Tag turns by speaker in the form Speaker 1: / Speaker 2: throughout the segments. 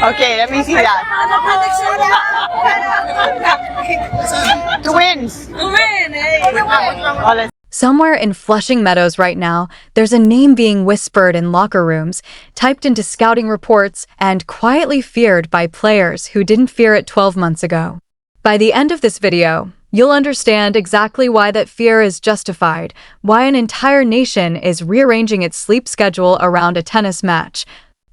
Speaker 1: Okay, let me see that. Twins. Oh, let's
Speaker 2: Somewhere in Flushing Meadows right now, there's a name being whispered in locker rooms, typed into scouting reports, and quietly feared by players who didn't fear it 12 months ago. By the end of this video, you'll understand exactly why that fear is justified, why an entire nation is rearranging its sleep schedule around a tennis match,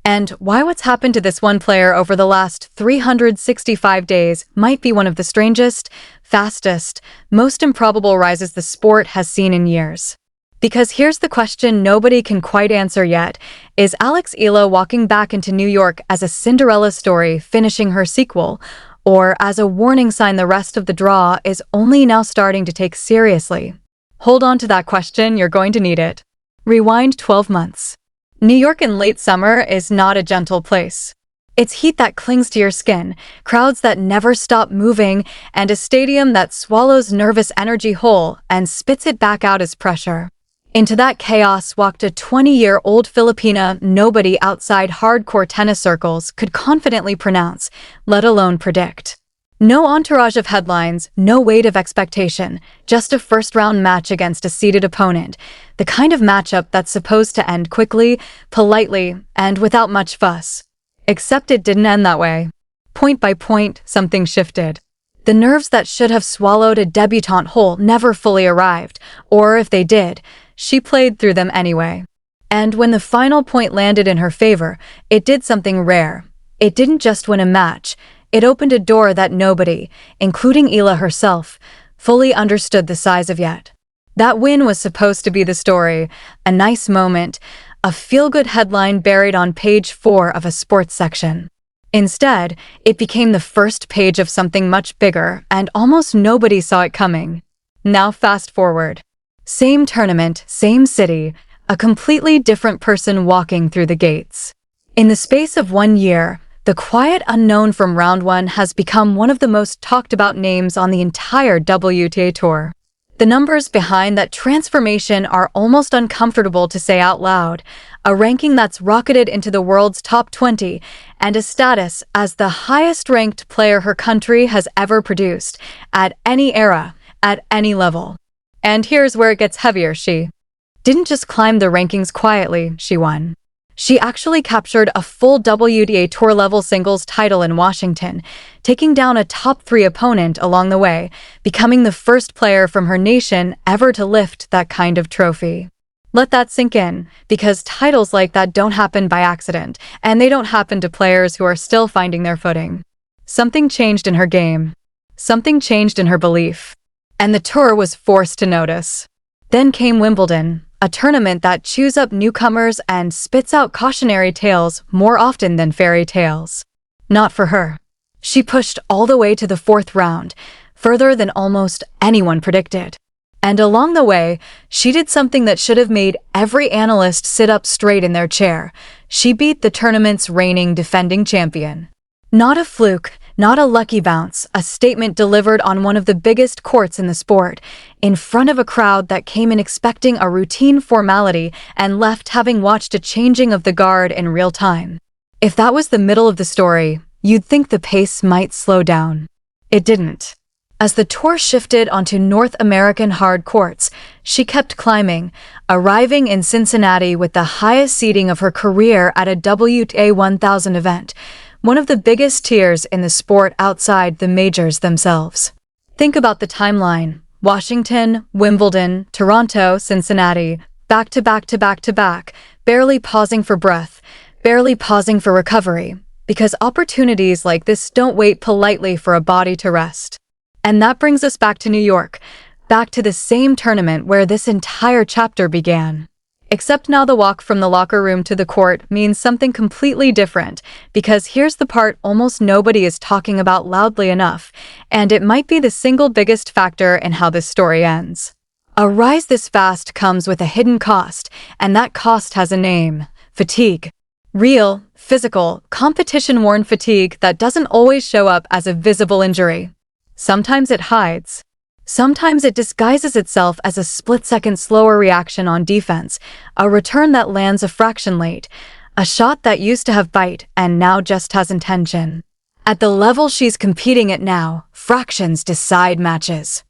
Speaker 2: and why what's happened to this one player over the last 365 days might be one of the strangest, fastest, most improbable rises the sport has seen in years. Because here's the question nobody can quite answer yet. Is Alex Eala walking back into New York as a Cinderella story finishing her sequel, or as a warning sign the rest of the draw is only now starting to take seriously? Hold on to that question, you're going to need it. Rewind 12 months. New York in late summer is not a gentle place. It's heat that clings to your skin, crowds that never stop moving, and a stadium that swallows nervous energy whole and spits it back out as pressure. Into that chaos walked a 20-year-old Filipina nobody outside hardcore tennis circles could confidently pronounce, let alone predict. No entourage of headlines, no weight of expectation, just a first-round match against a seeded opponent, the kind of matchup that's supposed to end quickly, politely, and without much fuss. Except it didn't end that way. Point by point, something shifted. The nerves that should have swallowed a debutante whole never fully arrived, or if they did, she played through them anyway. And when the final point landed in her favor, it did something rare. It didn't just win a match. It opened a door that nobody, including Eala herself, fully understood the size of yet. That win was supposed to be the story, a nice moment, a feel-good headline buried on page 4 of a sports section. Instead, it became the first page of something much bigger, and almost nobody saw it coming. Now fast forward. Same tournament, same city, a completely different person walking through the gates. In the space of 1 year, the quiet unknown from round 1 has become one of the most talked about names on the entire WTA Tour. The numbers behind that transformation are almost uncomfortable to say out loud, a ranking that's rocketed into the world's top 20, and a status as the highest-ranked player her country has ever produced, at any era, at any level. And here's where it gets heavier, she didn't just climb the rankings quietly, she won. She actually captured a full WTA Tour-level singles title in Washington, taking down a top 3 opponent along the way, becoming the first player from her nation ever to lift that kind of trophy. Let that sink in, because titles like that don't happen by accident, and they don't happen to players who are still finding their footing. Something changed in her game. Something changed in her belief. And the tour was forced to notice. Then came Wimbledon, a tournament that chews up newcomers and spits out cautionary tales more often than fairy tales. Not for her. She pushed all the way to the 4th round, further than almost anyone predicted. And along the way, she did something that should have made every analyst sit up straight in their chair. She beat the tournament's reigning defending champion. Not a fluke, not a lucky bounce, a statement delivered on one of the biggest courts in the sport, in front of a crowd that came in expecting a routine formality and left having watched a changing of the guard in real time. If that was the middle of the story, you'd think the pace might slow down. It didn't. As the tour shifted onto North American hard courts, she kept climbing, arriving in Cincinnati with the highest seeding of her career at a WTA 1000 event, one of the biggest tiers in the sport outside the majors themselves. Think about the timeline. Washington, Wimbledon, Toronto, Cincinnati, back to back to back to back, barely pausing for breath, barely pausing for recovery, because opportunities like this don't wait politely for a body to rest. And that brings us back to New York, back to the same tournament where this entire chapter began. Except now the walk from the locker room to the court means something completely different, because here's the part almost nobody is talking about loudly enough, and it might be the single biggest factor in how this story ends. A rise this fast comes with a hidden cost, and that cost has a name: fatigue. Real, physical, competition-worn fatigue that doesn't always show up as a visible injury. Sometimes it hides. Sometimes it disguises itself as a split-second slower reaction on defense, a return that lands a fraction late, A shot that used to have bite and now just has intention. At the level she's competing at now, fractions decide matches.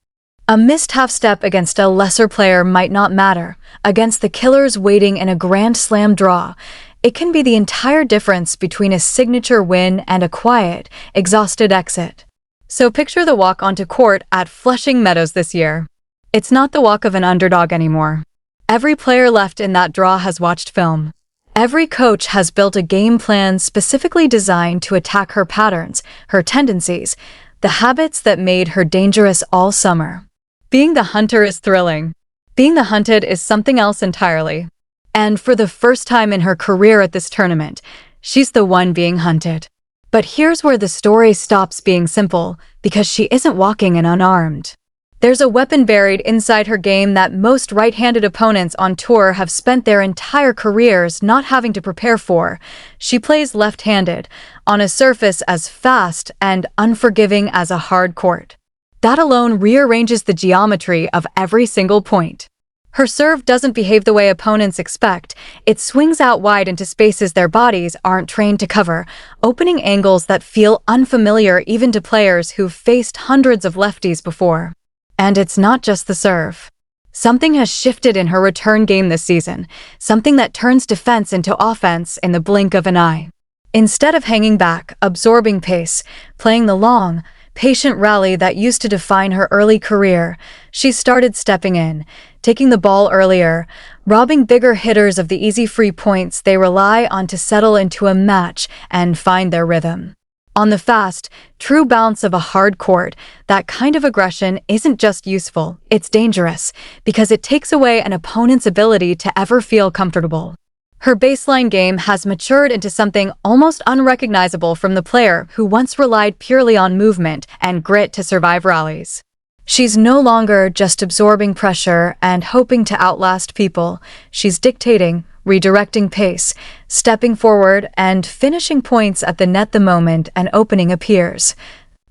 Speaker 2: A missed half-step against a lesser player might not matter. Against the killers waiting in a Grand Slam draw, it can be the entire difference between a signature win and a quiet, exhausted exit. So picture the walk onto court at Flushing Meadows this year. It's not the walk of an underdog anymore. Every player left in that draw has watched film. Every coach has built a game plan specifically designed to attack her patterns, her tendencies, the habits that made her dangerous all summer. Being the hunter is thrilling. Being the hunted is something else entirely. And for the first time in her career at this tournament, she's the one being hunted. But here's where the story stops being simple, because she isn't walking in unarmed. There's a weapon buried inside her game that most right-handed opponents on tour have spent their entire careers not having to prepare for. She plays left-handed, on a surface as fast and unforgiving as a hard court. That alone rearranges the geometry of every single point. Her serve doesn't behave the way opponents expect. It swings out wide into spaces their bodies aren't trained to cover, opening angles that feel unfamiliar even to players who've faced hundreds of lefties before. And it's not just the serve. Something has shifted in her return game this season, something that turns defense into offense in the blink of an eye. Instead of hanging back, absorbing pace, playing the long, patient rally that used to define her early career, she started stepping in, taking the ball earlier, robbing bigger hitters of the easy free points they rely on to settle into a match and find their rhythm. On the fast, true bounce of a hard court, that kind of aggression isn't just useful, it's dangerous, because it takes away an opponent's ability to ever feel comfortable. Her baseline game has matured into something almost unrecognizable from the player who once relied purely on movement and grit to survive rallies. She's no longer just absorbing pressure and hoping to outlast people. She's dictating, redirecting pace, stepping forward and finishing points at the net the moment an opening appears.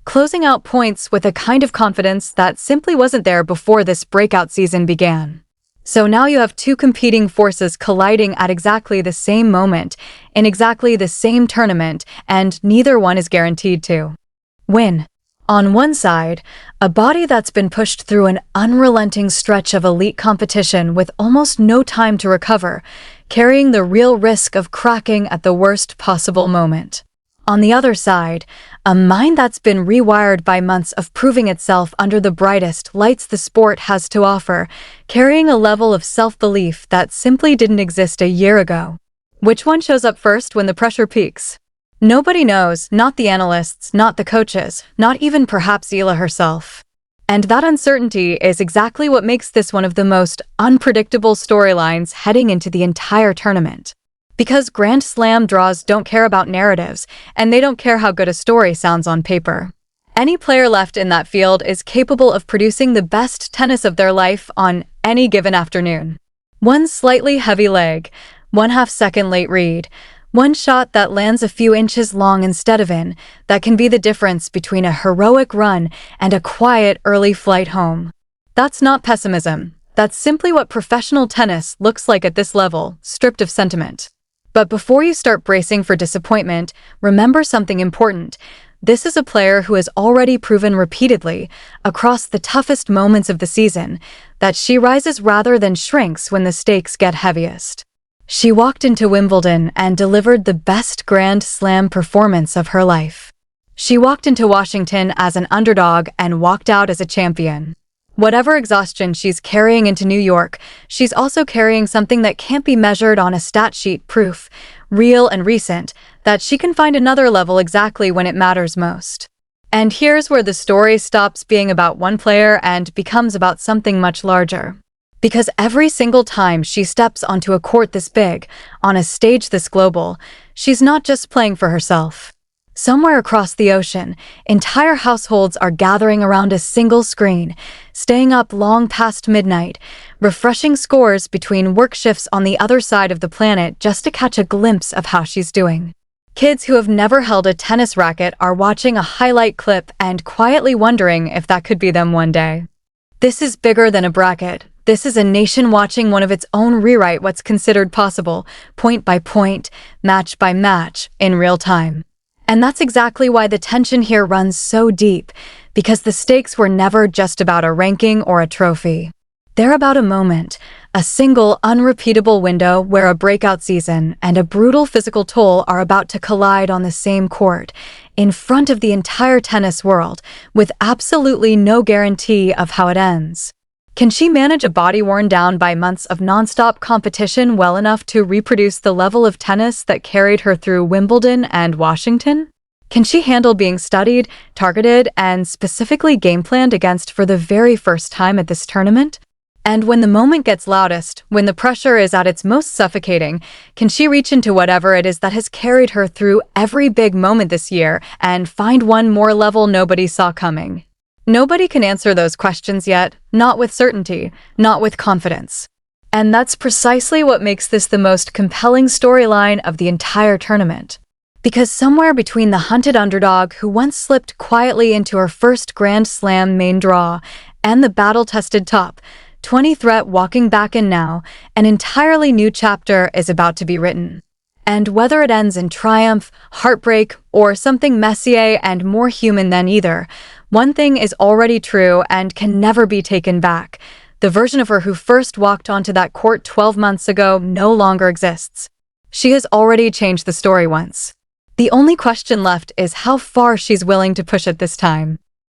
Speaker 2: Closing out points with a kind of confidence that simply wasn't there before this breakout season began. So now you have two competing forces colliding at exactly the same moment, in exactly the same tournament, and neither one is guaranteed to win. On one side, a body that's been pushed through an unrelenting stretch of elite competition with almost no time to recover, carrying the real risk of cracking at the worst possible moment. On the other side, a mind that's been rewired by months of proving itself under the brightest lights the sport has to offer, carrying a level of self-belief that simply didn't exist a year ago. Which one shows up first when the pressure peaks? Nobody knows, not the analysts, not the coaches, not even perhaps Eala herself. And that uncertainty is exactly what makes this one of the most unpredictable storylines heading into the entire tournament. Because Grand Slam draws don't care about narratives, and they don't care how good a story sounds on paper. Any player left in that field is capable of producing the best tennis of their life on any given afternoon. One slightly heavy leg, 1/2 second late read, one shot that lands a few inches long instead of in, that can be the difference between a heroic run and a quiet early flight home. That's not pessimism. That's simply what professional tennis looks like at this level, stripped of sentiment. But before you start bracing for disappointment, remember something important. This is a player who has already proven repeatedly, across the toughest moments of the season, that she rises rather than shrinks when the stakes get heaviest. She walked into Wimbledon and delivered the best Grand Slam performance of her life. She walked into Washington as an underdog and walked out as a champion. Whatever exhaustion she's carrying into New York, she's also carrying something that can't be measured on a stat sheet, proof, real and recent, that she can find another level exactly when it matters most. And here's where the story stops being about one player and becomes about something much larger. Because every single time she steps onto a court this big, on a stage this global, she's not just playing for herself. Somewhere across the ocean, entire households are gathering around a single screen, staying up long past midnight, refreshing scores between work shifts on the other side of the planet just to catch a glimpse of how she's doing. Kids who have never held a tennis racket are watching a highlight clip and quietly wondering if that could be them one day. This is bigger than a bracket, This is a nation watching one of its own rewrite what's considered possible, point by point, match by match, in real time. And that's exactly why the tension here runs so deep, because the stakes were never just about a ranking or a trophy. They're about a moment, a single, unrepeatable window where a breakout season and a brutal physical toll are about to collide on the same court, in front of the entire tennis world, with absolutely no guarantee of how it ends. Can she manage a body worn down by months of nonstop competition well enough to reproduce the level of tennis that carried her through Wimbledon and Washington? Can she handle being studied, targeted, and specifically game planned against for the very first time at this tournament? And when the moment gets loudest, when the pressure is at its most suffocating, can she reach into whatever it is that has carried her through every big moment this year and find one more level nobody saw coming? Nobody can answer those questions yet, not with certainty, not with confidence. And that's precisely what makes this the most compelling storyline of the entire tournament. Because somewhere between the hunted underdog who once slipped quietly into her first Grand Slam main draw and the battle-tested top 20 threat walking back in now, an entirely new chapter is about to be written. And whether it ends in triumph, heartbreak, or something messier and more human than either, one thing is already true and can never be taken back. The version of her who first walked onto that court 12 months ago no longer exists. She has already changed the story once. The only question left is how far she's willing to push it this time.